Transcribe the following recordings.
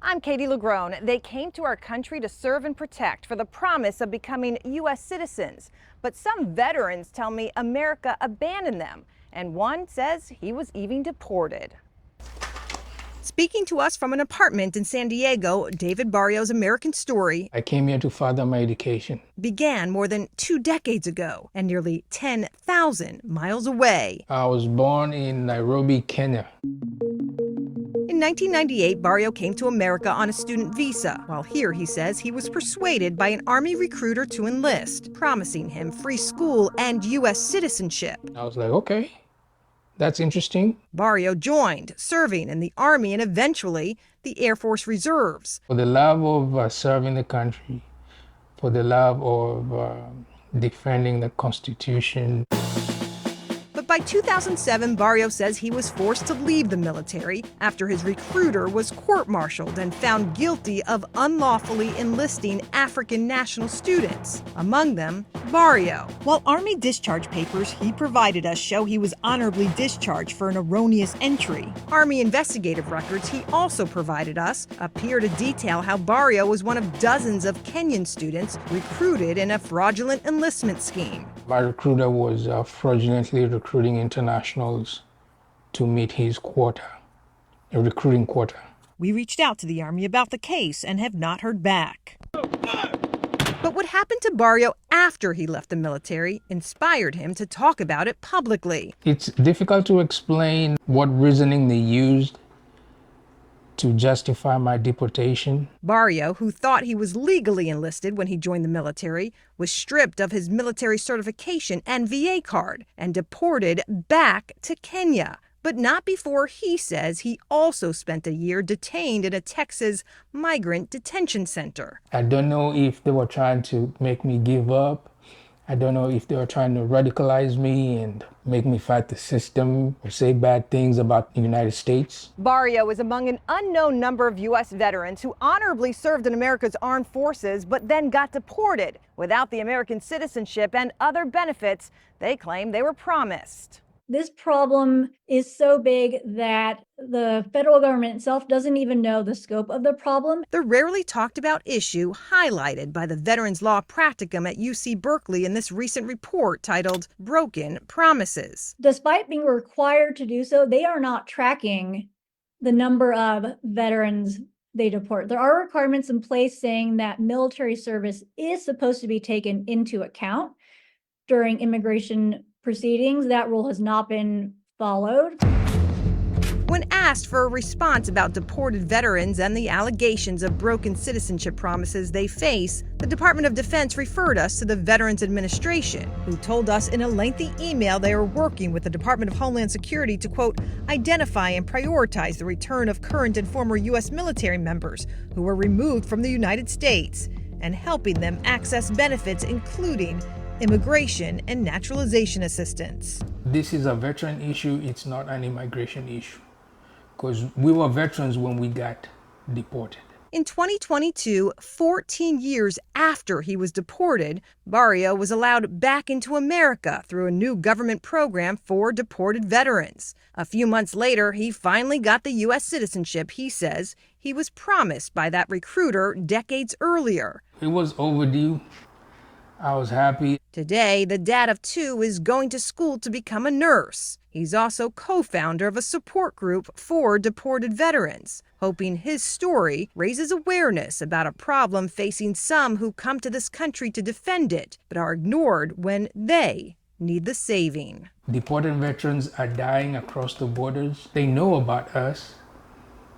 I'm Katie Legrone. They came to our country to serve and protect for the promise of becoming U.S. citizens. But some veterans tell me America abandoned them, and one says he was even deported. Speaking to us from an apartment in San Diego, David Barrio's American story I came here to further my education. Began more than 2 decades ago and nearly 10,000 miles away. I was born in Nairobi, Kenya. In 1998, Barrio came to America on a student visa. While here, he says, he was persuaded by an Army recruiter to enlist, promising him free school and U.S. citizenship. I was like, okay, that's interesting. Barrio joined, serving in the Army and eventually the Air Force Reserves. For the love of serving the country, for the love of defending the Constitution. But by 2007, Barrio says he was forced to leave the military after his recruiter was court-martialed and found guilty of unlawfully enlisting African national students, among them Barrio. While Army discharge papers he provided us show he was honorably discharged for an erroneous entry, Army investigative records he also provided us appear to detail how Barrio was one of dozens of Kenyan students recruited in a fraudulent enlistment scheme. My recruiter was fraudulently recruiting internationals to meet his quota, a recruiting quota. We reached out to the Army about the case and have not heard back. But what happened to Barrio after he left the military inspired him to talk about it publicly. It's difficult to explain what reasoning they used to justify my deportation. Barrio, who thought he was legally enlisted when he joined the military, was stripped of his military certification and VA card and deported back to Kenya. But not before he says he also spent a year detained in a Texas migrant detention center. I don't know if they were trying to make me give up. I don't know if they were trying to radicalize me and make me fight the system or say bad things about the United States. Barrio is among an unknown number of U.S. veterans who honorably served in America's armed forces but then got deported without the American citizenship and other benefits they claim they were promised. This problem is so big that the federal government itself doesn't even know the scope of the problem. The rarely talked about issue highlighted by the Veterans Law Practicum at UC Berkeley in this recent report titled Broken Promises. Despite being required to do so, they are not tracking the number of veterans they deport. There are requirements in place saying that military service is supposed to be taken into account during immigration proceedings. That rule has not been followed. When asked for a response about deported veterans and the allegations of broken citizenship promises they face, the Department of Defense referred us to the Veterans Administration, who told us in a lengthy email they are working with the Department of Homeland Security to, quote, identify and prioritize the return of current and former U.S. military members who were removed from the United States and helping them access benefits including immigration and naturalization assistance. This is a veteran issue, it's not an immigration issue, because we were veterans when we got deported. In 2022, 14 years after he was deported, Barrio was allowed back into America through a new government program for deported veterans. A few months later, he finally got the U.S. citizenship he says he was promised by that recruiter decades earlier. It was overdue. I was happy. Today, the dad of 2 is going to school to become a nurse. He's also co-founder of a support group for deported veterans, hoping his story raises awareness about a problem facing some who come to this country to defend it, but are ignored when they need the saving. Deported veterans are dying across the borders. They know about us,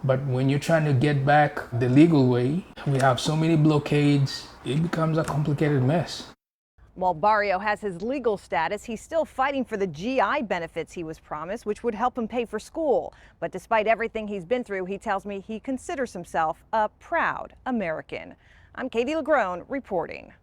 but when you're trying to get back the legal way, we have so many blockades, it becomes a complicated mess. While Barrio has his legal status, he's still fighting for the GI benefits he was promised, which would help him pay for school. But despite everything he's been through, he tells me he considers himself a proud American. I'm Katie Legrone reporting.